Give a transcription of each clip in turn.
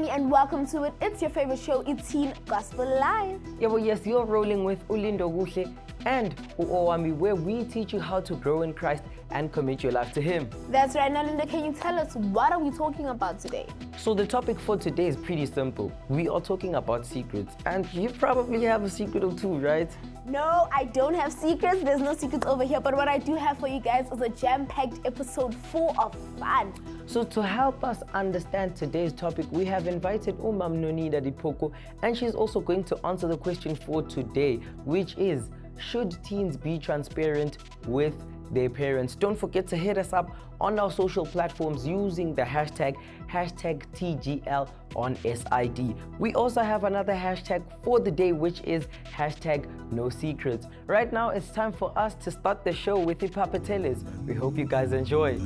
And welcome to it. It's your favorite show, It's Teen Gospel Live. Yeah, well, yes, you're rolling with Ulindo Guhle and Uowami, where we teach you how to grow in Christ and commit your life to Him. That's right. Now, Linda, can you tell us what are we talking about today? So the topic for today is pretty simple. We are talking about secrets, and you probably have a secret or two, right? No, I don't have secrets. There's no secrets over here. But what I do have for you guys is a jam-packed episode full of fun. So to help us understand today's topic, we have invited Nonina Diphoku, and she's also going to answer the question for today, which is, should teens be transparent with their parents? Don't forget to hit us up on our social platforms using the hashtag TGL on SID. We also have another hashtag for the day, which is hashtag no secrets. Right now, it's time for us to start the show with the Papateles. We hope you guys enjoy.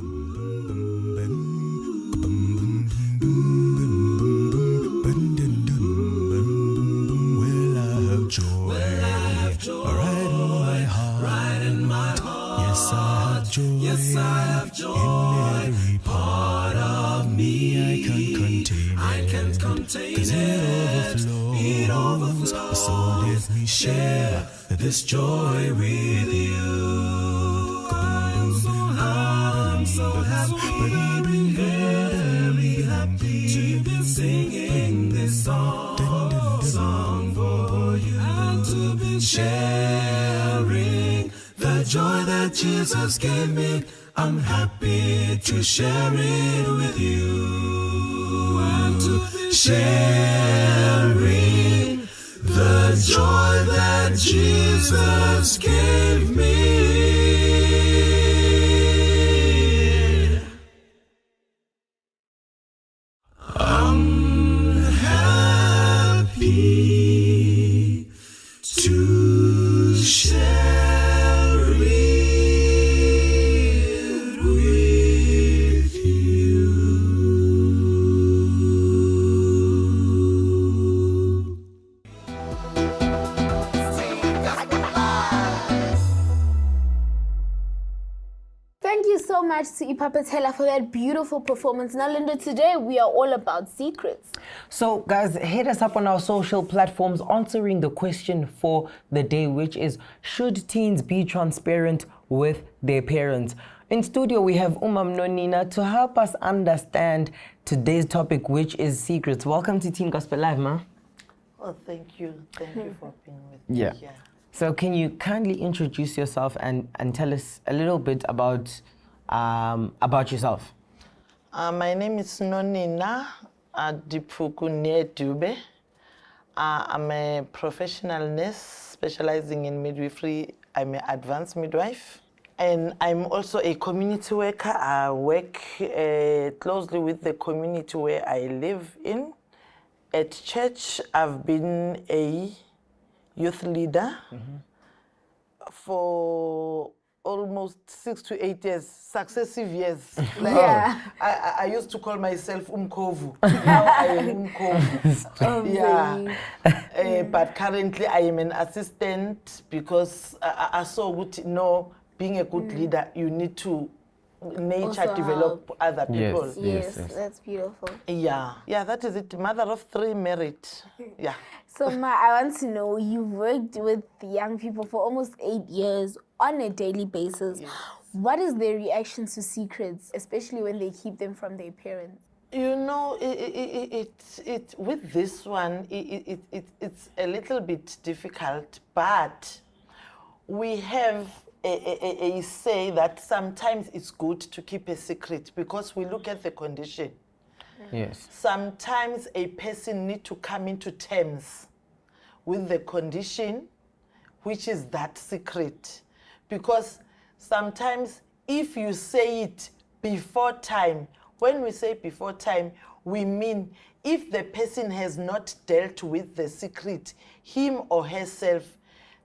Yes, I have joy. In every part of me, I can't contain it. 'Cause it overflows. So let me share this joy with you. I'm so happy, very happy to be singing this song for you, and to be sharing the joy that Jesus gave me. I'm happy to share it with you, and to be sharing the joy that Jesus gave me. I'm happy to share it with you. Thank you so much to Ipapatela for that beautiful performance. Now, Linda, today we are all about secrets. So, guys, hit us up on our social platforms answering the question for the day, which is, should teens be transparent with their parents? In studio, we have Nonina to help us understand today's topic, which is secrets. Welcome to Teen Gospel Live, ma. Oh, thank you. Thank you for being with Yeah. me here. So can you kindly introduce yourself and tell us a little bit about yourself? My name is Nonina Diphoku near Dube. I'm a professional nurse specializing in midwifery. I'm an advanced midwife. And I'm also a community worker. I work closely with the community where I live in. At church, I've been a youth leader for almost 6 to 8 years, successive years. Like, I used to call myself Umkovu. Now I am Umkovu. But currently I am an assistant because I saw good, being a good leader, you need to nature develop other people. Yes, that's beautiful. Yeah, that is it. Mother of 3, married. Yeah. So, Ma, I want to know, you've worked with young people for almost 8 years on a daily basis. Yes. What is their reaction to secrets, especially when they keep them from their parents? You know, with this one, it's a little bit difficult, but we have a say that sometimes it's good to keep a secret because we look at the condition. Yes. Sometimes a person needs to come into terms with the condition, which is that secret. Because sometimes if you say it before time, when we say before time, we mean if the person has not dealt with the secret, him or herself,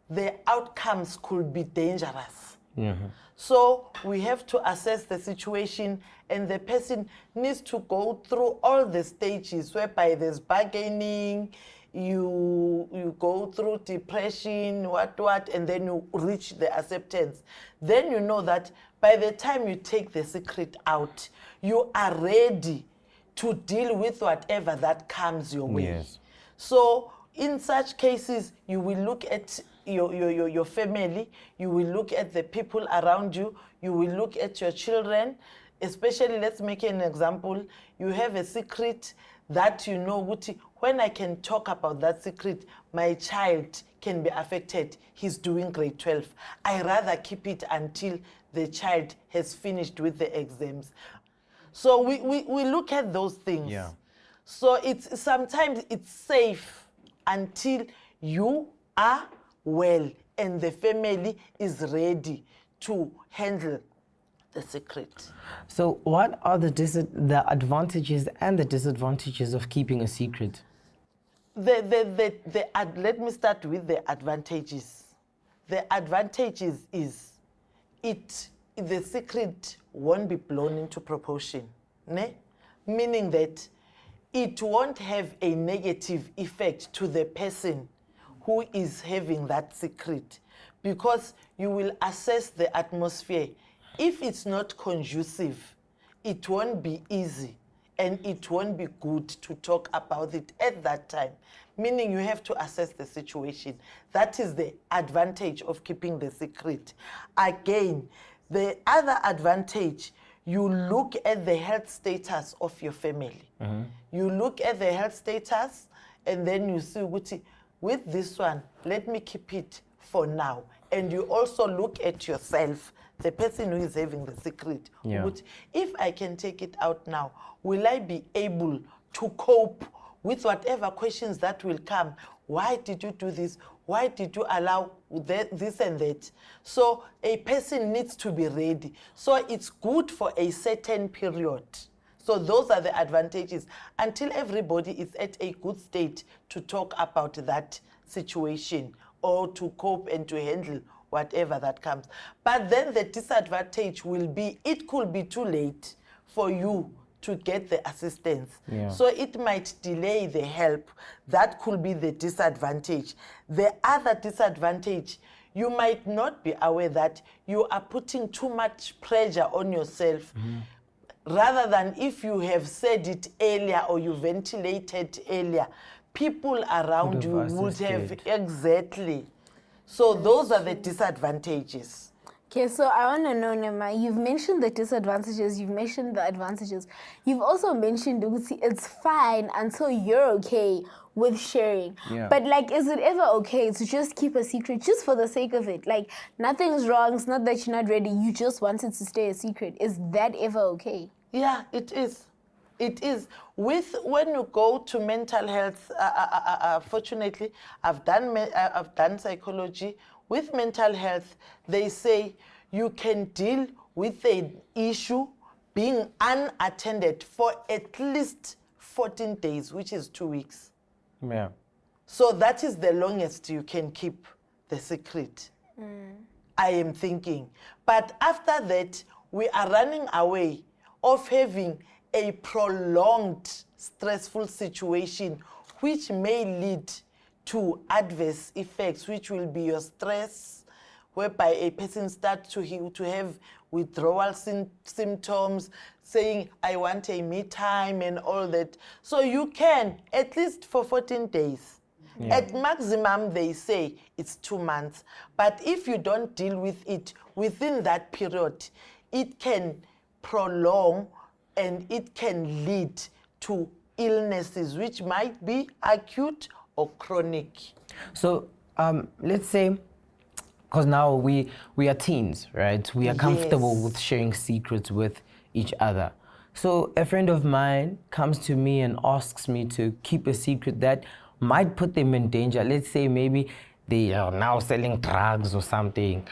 the outcomes could be dangerous. Mm-hmm. So we have to assess the situation, and the person needs to go through all the stages whereby there's bargaining, you go through depression, what, and then you reach the acceptance. Then you know that by the time you take the secret out, you are ready to deal with whatever that comes your way. Yes. So in such cases, you will look at your family, you will look at the people around you, you will look at your children, especially, let's make an example, you have a secret that you know, when I can talk about that secret, my child can be affected. He's doing grade 12. I rather keep it until the child has finished with the exams. So we look at those things. Yeah. So sometimes it's safe until you are well and the family is ready to handle the secret. So what are the advantages and the disadvantages of keeping a secret? Let me start with the advantages. The advantages is the secret won't be blown into proportion, ne? Meaning that it won't have a negative effect to the person who is having that secret, because you will assess the atmosphere. If it's not conducive, it won't be easy and it won't be good to talk about it at that time, meaning you have to assess the situation. That is the advantage of keeping the secret. Again, the other advantage, you look at the health status of your family. Mm-hmm. You look at the health status and then you see, with this one, let me keep it for now. And you also look at yourself, the person who is having the secret. Yeah. If I can take it out now, will I be able to cope with whatever questions that will come? Why did you do this? Why did you allow this and that? So a person needs to be ready. So it's good for a certain period. So those are the advantages until everybody is at a good state to talk about that situation or to cope and to handle whatever that comes. But then the disadvantage will be, it could be too late for you to get the assistance. Yeah. So it might delay the help. That could be the disadvantage. The other disadvantage, you might not be aware that you are putting too much pressure on yourself. Mm-hmm. Rather than if you have said it earlier or you ventilated earlier, people around you would have, exactly. So those are the disadvantages. Okay, so I want to know, Nema, you've mentioned the disadvantages, you've mentioned the advantages. You've also mentioned it's fine until you're okay with sharing. Yeah. But like, is it ever okay to just keep a secret just for the sake of it? Like, nothing's wrong, it's not that you're not ready, you just wanted to stay a secret. Is that ever okay? Yeah, it is. It is. When you go to mental health, fortunately, I've done psychology. With mental health, they say you can deal with an issue being unattended for at least 14 days, which is 2 weeks. Yeah. So that is the longest you can keep the secret. I am thinking. But after that, we are running away of having a prolonged stressful situation, which may lead to adverse effects, which will be your stress, whereby a person starts to have withdrawal symptoms, saying, I want a me time and all that. So you can, at least for 14 days. Yeah. At maximum, they say it's 2 months. But if you don't deal with it within that period, it can prolong and it can lead to illnesses which might be acute or chronic. So let's say, because now we are teens, right? We are comfortable with sharing secrets with each other. So a friend of mine comes to me and asks me to keep a secret that might put them in danger. Let's say maybe they are now selling drugs or something.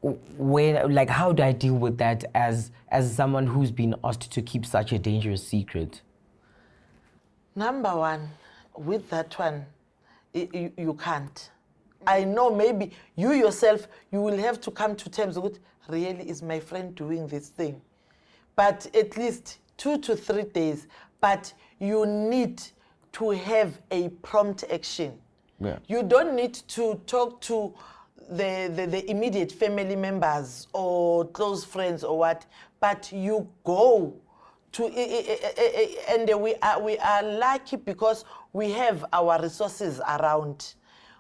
Like, how do I deal with that as someone who's been asked to keep such a dangerous secret? Number one, with that one, you can't. I know maybe you yourself, you will have to come to terms with, really, is my friend doing this thing? But at least 2 to 3 days. But you need to have a prompt action. Yeah. You don't need to talk to the immediate family members or close friends or what, but you go to, and we are lucky because we have our resources around.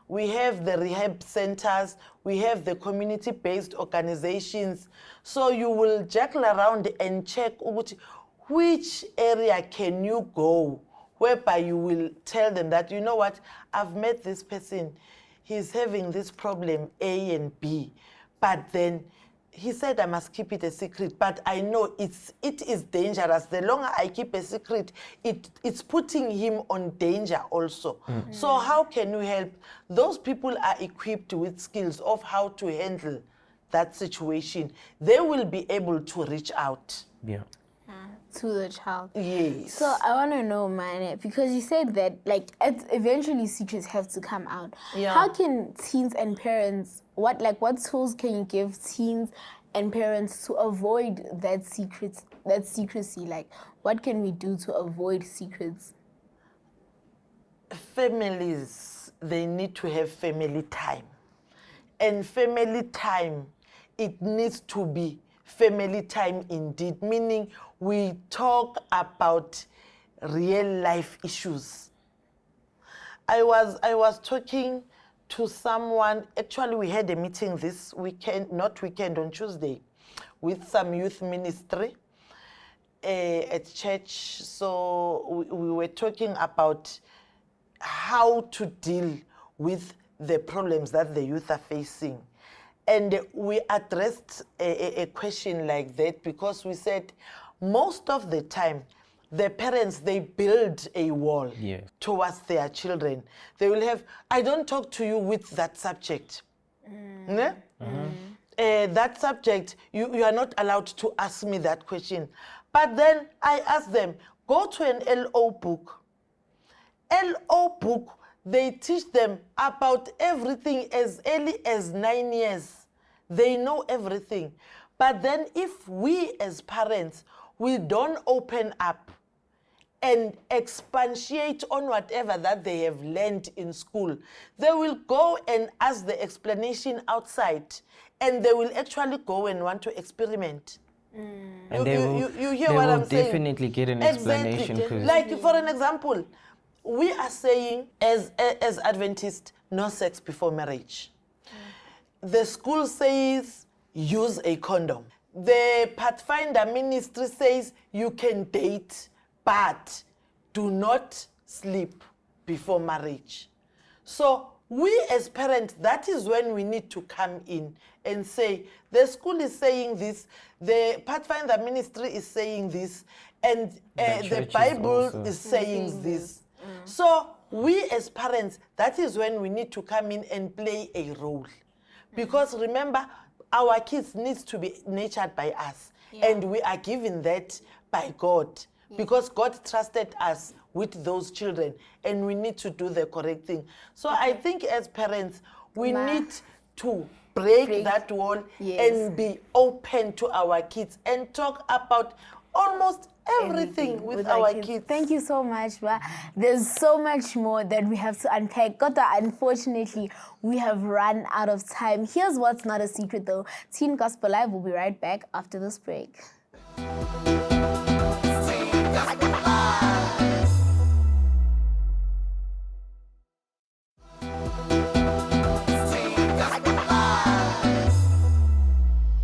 We have the rehab centers, we have the community-based organizations. So you will jackal around and check which area can you go, whereby you will tell them that, you know what, I've met this person, he's having this problem A and B, but then he said I must keep it a secret, but I know it is dangerous. The longer I keep a secret, it's putting him on danger also. So how can you help? Those people are equipped with skills of how to handle that situation. They will be able to reach out. Yeah. To the child. Yes. So I want to know, man, because you said that eventually secrets have to come out. Yeah. How can teens and parents, what tools can you give teens and parents to avoid that secrecy? Like, what can we do to avoid secrets? Families, they need to have family time. And family time, it needs to be family time indeed, meaning we talk about real life issues. I was talking to someone, actually we had a meeting this weekend, on Tuesday, with some youth ministry at church. So we were talking about how to deal with the problems that the youth are facing. And we addressed a question like that because we said most of the time, the parents, they build a wall towards their children. They will have, I don't talk to you with that subject. That subject, you are not allowed to ask me that question. But then I ask them, go to an LO book. LO book, they teach them about everything as early as 9 years. They know everything. But then if we as parents, we don't open up and expatiate on whatever that they have learned in school, they will go and ask the explanation outside, and they will actually go and want to experiment. And you hear what I'm saying? Definitely get an explanation. Exactly. Like, for an example, we are saying as Adventists, no sex before marriage. The school says use a condom. The Pathfinder ministry says you can date, but do not sleep before marriage. So we as parents, that is when we need to come in and say, the school is saying this, the Pathfinder ministry is saying this, and the Bible is saying this. So we as parents, that is when we need to come in and play a role. Because remember, our kids needs to be nurtured by us. And we are given that by God. Because God trusted us with those children. And we need to do the correct thing. So I think as parents, we need to break that wall and be open to our kids and talk about almost everything with our kids. Thank you so much. There's so much more that we have to unpack. Kota, unfortunately, we have run out of time. Here's what's not a secret though. Teen Gospel Live will be right back after this break.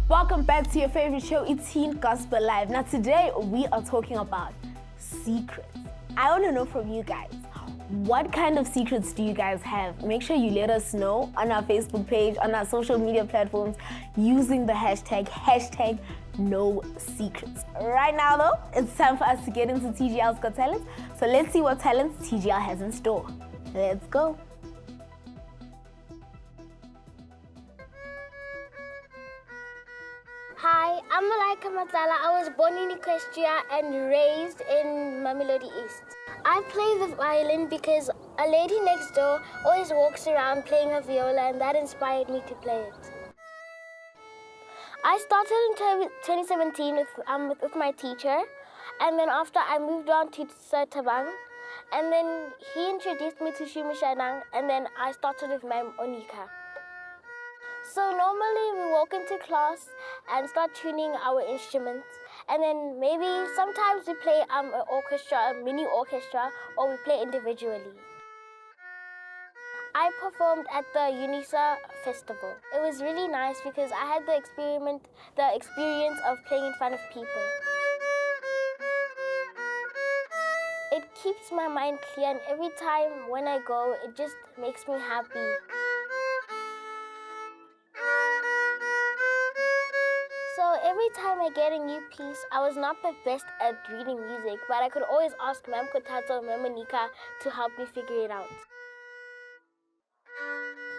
Welcome back to your favorite show, It's Teen Gospel Live. Now today we are talking about secrets. I want to know from you guys, what kind of secrets do you guys have? Make sure you let us know on our Facebook page, on our social media platforms, using the hashtag no secrets. Right now though, it's time for us to get into TGL's Got Talent. So let's see what talents TGL has in store. Let's go. Hi, I'm Malaika Matala. I was born in Equestria and raised in Mamelodi East. I play the violin because A lady next door always walks around playing her viola, and that inspired me to play it. I started in 2017 with my teacher, and then after I moved on to Sir Tabang, and then he introduced me to Shimishanang, and then I started with Ma'am Onika. So normally we walk into class and start tuning our instruments, and then maybe sometimes we play an orchestra, a mini orchestra, or we play individually. I performed at the UNISA festival. It was really nice because I had the experience of playing in front of people. It keeps my mind clear, and every time when I go, it just makes me happy. So every time I get a new piece, I was not the best at reading music, but I could always ask Ma'am Kotato and Ma'am Monika to help me figure it out.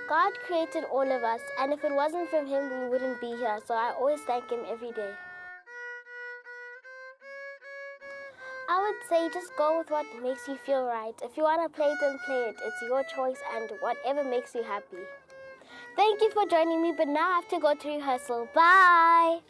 God created all of us, and if it wasn't for Him, we wouldn't be here, so I always thank Him every day. I would say just go with what makes you feel right. If you want to play, then play it. It's your choice and whatever makes you happy. Thank you for joining me, but now I have to go to rehearsal. Bye!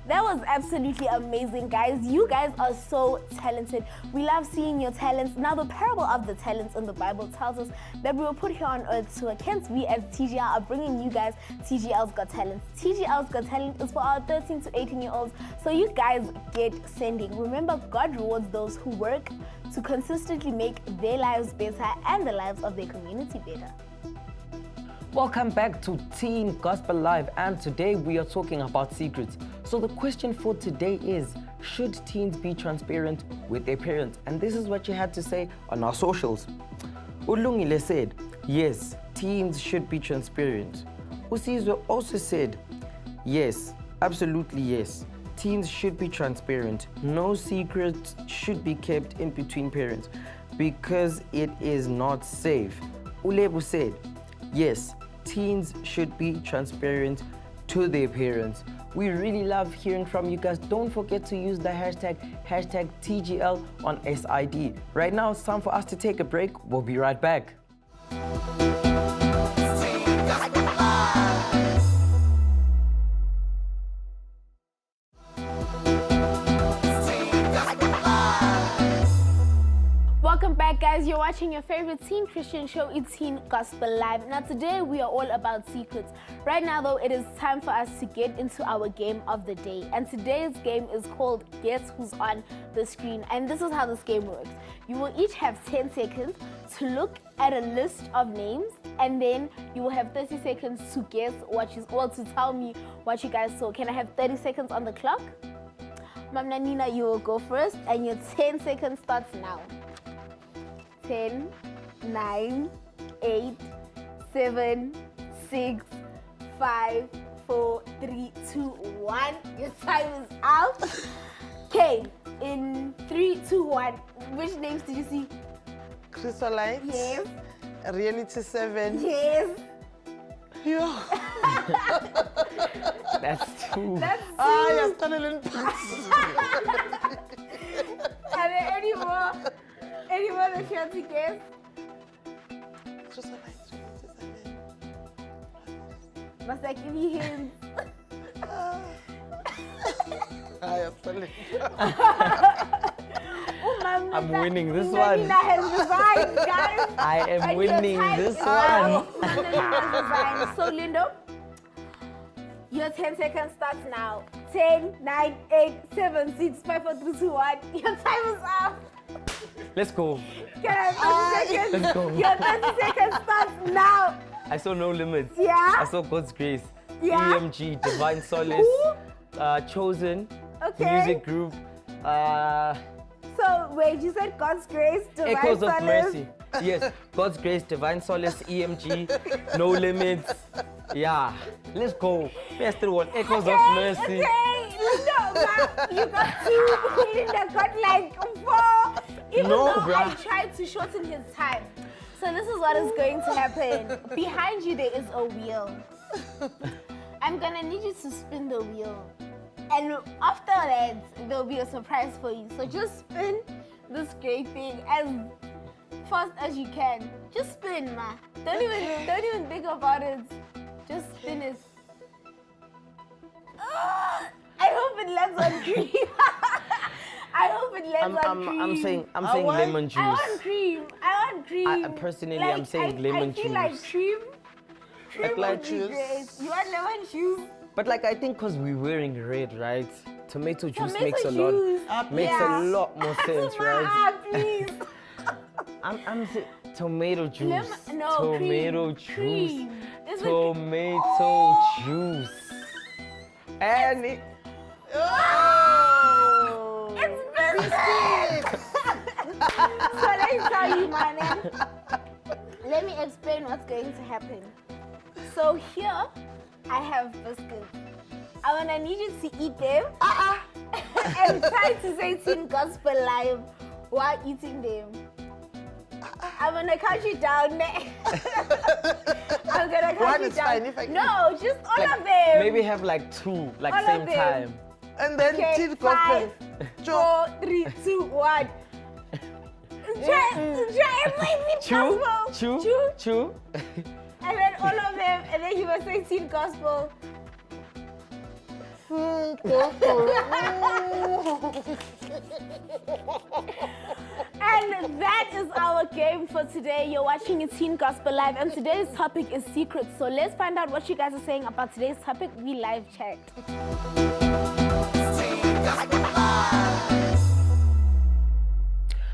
That was absolutely amazing, guys. You guys are so talented. We love seeing your talents. Now, the parable of the talents in the Bible tells us that we were put here on earth to work. Hence, we as TGL are bringing you guys TGL's Got Talent. TGL's Got Talent is for our 13 to 18-year-olds, so you guys get sending. Remember, God rewards those who work to consistently make their lives better and the lives of their community better. Welcome back to Teen Gospel Live, and today we are talking about secrets. So the question for today is, should teens be transparent with their parents? And this is what you had to say on our socials. Ulungile said, yes, teens should be transparent. Usizwe also said, yes, absolutely yes. Teens should be transparent. No secrets should be kept in between parents because it is not safe. Ulebu said, yes, teens should be transparent to their parents. We really love hearing from you guys. Don't forget to use the hashtag TGL on SID. Right now, it's time for us to take a break. We'll be right back. Welcome back, guys. You're watching your favorite teen Christian show, It's Teen Gospel Live. Now, today we are all about secrets. Right now, though, it is time for us to get into our game of the day. And today's game is called Guess Who's on the Screen. And this is how this game works. You will each have 10 seconds to look at a list of names, and then you will have 30 seconds to guess to tell me what you guys saw. Can I have 30 seconds on the clock? Mamna Nina, you will go first, and your 10 seconds starts now. 10, 9, 8, 7, 6, 5, 4, 3, 2, 1. Your time is out. Okay, in 3, 2, 1. Which names did you see? Chrysolite. Yes. Reality 7. Yes. Yeah. That's two. That's two. Yes, Tunnel Are there any more? Any more that you have to guess? Chrysolite, Reality 7. Must I give you hints? Yes, Tunnel. I'm winning this Nina one. has resigned, guys. I am And your winning time this is one. up. Nina has resigned. So, Lindo, your 10 seconds starts now. 10, 9, 8, 7, 6, 5, 4, 3, 2, 1. Your time is up. Let's go. Can I have 30 seconds? Let's go. Your 30 seconds starts now. I saw No Limits. Yeah? I saw God's Grace. Yeah? EMG, Divine Solace. Chosen. Okay. Music Group. So, wait, you said God's Grace, Divine Echoes of Solace. Mercy. Yes, God's Grace, Divine Solace, EMG, No Limits. Yeah, let's go. Best one, Echoes of Mercy. Okay, Linda, you got 2. Linda got like 4. Even No, though bruh. I tried to shorten his time. So this is what is going to happen. Behind you there is a wheel. I'm gonna need you to spin the wheel. And after that, there'll be a surprise for you. So just spin this great thing as fast as you can. Just spin, ma. Don't even think about it. Just spin it. I hope it lands on cream. I hope it lands on cream. I'm saying what? lemon juice. I want cream. Personally, I'm saying lemon I feel juice. like cream. Cream Like would be juice. great. You want lemon juice? But like I think because we're wearing red, right? Tomato juice Tomato makes juice. a lot more sense, right? Please. I'm saying tomato juice. Tomato juice. cream. It's like- Tomato juice. And it, It's biscuit. So let me tell you, man. Let me explain what's going to happen. So here, I have biscuits. I'm gonna need you to eat them and try to say Teen Gospel Live while eating them. I'm gonna count you down. I'm gonna count One you is down. fine if I can. No, just all like, of them. maybe have like two, like All of same them. time. And then Okay, Teen 5, Gospel. 4, 3, 2, 1. Try and say Teen Gospel. Chew. And then all of them, and then you must say Teen Gospel. And that is our game for today. You're watching Teen Gospel Live, and today's topic is secrets. So let's find out what you guys are saying about today's topic. We live checked.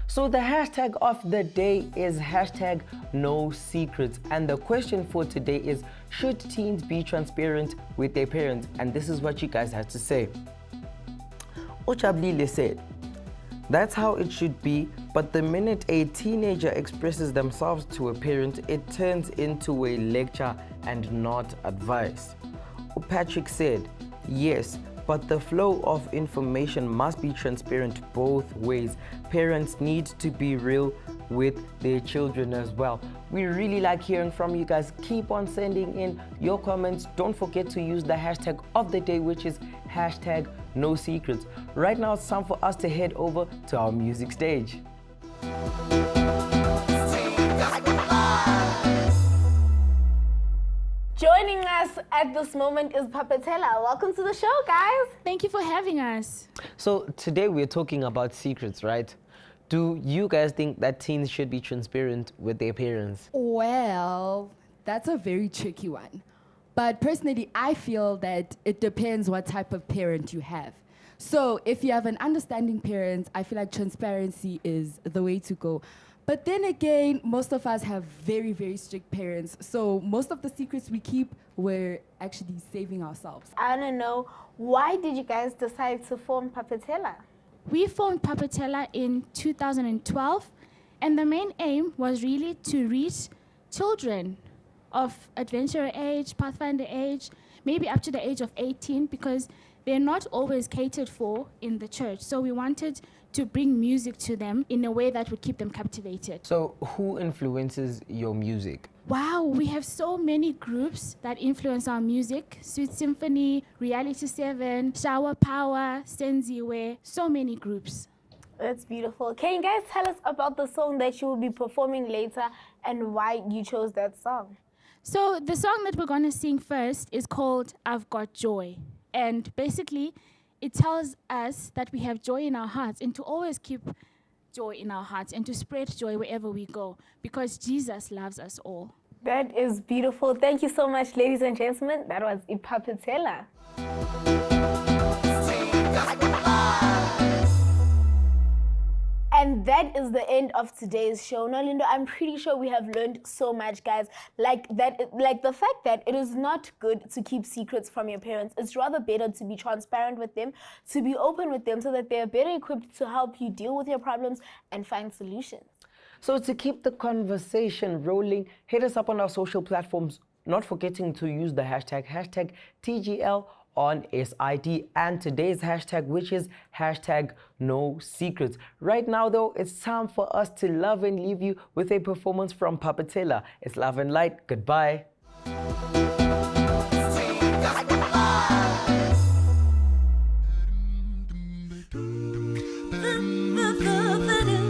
So the hashtag of the day is hashtag no secrets. And the question for today is, should teens be transparent with their parents? And this is what you guys had to say. Ochablile said, that's how it should be, but the minute a teenager expresses themselves to a parent, it turns into a lecture and not advice. Patrick said, yes, but the flow of information must be transparent both ways. Parents need to be real with their children as well. We really like hearing from you guys. Keep on sending in your comments. Don't forget to use the hashtag of the day, which is hashtag no secrets. Right now, it's time for us to head over to our music stage. Joining us at this moment is Papetela. Welcome to the show, guys. Thank you for having us. So today we're talking about secrets, right? Do you guys think that teens should be transparent with their parents? Well, that's a very tricky one. But personally, I feel that it depends what type of parent you have. So if you have an understanding parent, I feel like transparency is the way to go. But then again, most of us have very, very strict parents. So most of the secrets we keep, we're actually saving ourselves. I want to know, why did you guys decide to form Papetela? We formed Papetela in 2012, and the main aim was really to reach children of adventurer age, pathfinder age, maybe up to the age of 18, because they're not always catered for in the church. So we wanted to bring music to them in a way that would keep them captivated. So who influences your music? Wow, we have so many groups that influence our music. Sweet Symphony, Reality 7, Shower Power, Senziwe, so many groups. That's beautiful. Can you guys tell us about the song that you will be performing later and why you chose that song? So the song that we're going to sing first is called I've Got Joy. And basically, it tells us that we have joy in our hearts and to always keep joy in our hearts and to spread joy wherever we go because Jesus loves us all. That is beautiful. Thank you so much, ladies and gentlemen. That was Ipapetela. And that is the end of today's show. Now, Lindo, I'm pretty sure we have learned so much, guys. Like the fact that it is not good to keep secrets from your parents. It's rather better to be transparent with them, to be open with them so that they're better equipped to help you deal with your problems and find solutions. So to keep the conversation rolling, hit us up on our social platforms, not forgetting to use the hashtag TGL on SID and today's hashtag, which is hashtag no secrets. Right now though, it's time for us to love and leave you with a performance from Papetela. It's Love and Light. Goodbye. The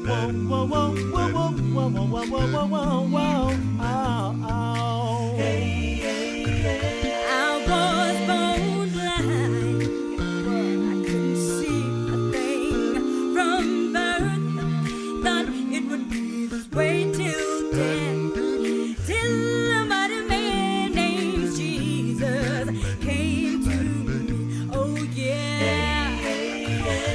whoa, whoa, whoa, whoa, whoa, whoa, whoa, whoa, whoa, whoa, oh, oh. Hey, hey, hey. I was born blind, I couldn't see a thing from birth. Thought it would be this way till death, till a mighty man named Jesus came to me. Oh yeah,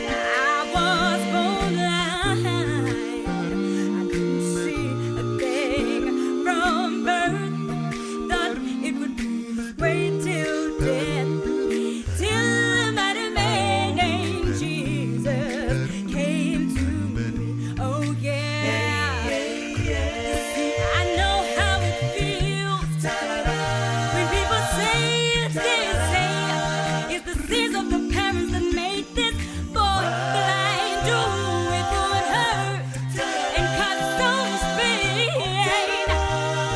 I was born blind, I couldn't see a thing from birth. Thought it would be this way till death, till a mighty man named Jesus came to me. Oh yeah, you see, I know how it feels when people say it's the sins of the parents that made this boy blind. Oh, it would hurt and cause so much pain.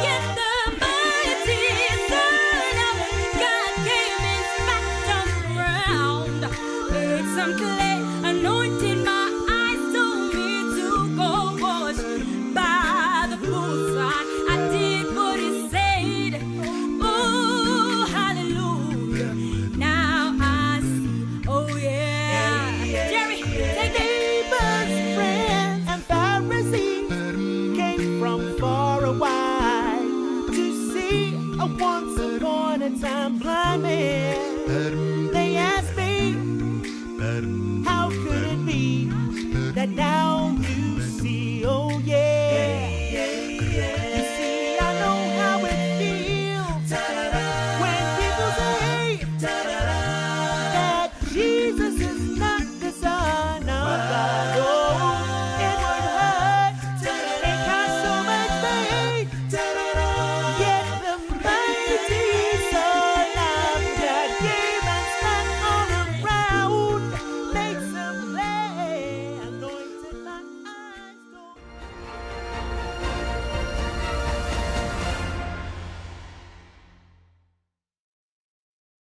Yet the mighty Son of God came and spat on the ground, made some clay, anointed my eyes, told me to go wash by the poolside. I did what he said. Oh, hallelujah. Now I see. Oh yeah. Jerry, take that. Neighbors, friends, and Pharisees came from far away to see a once upon a time blind man. They asked me, how could it be that now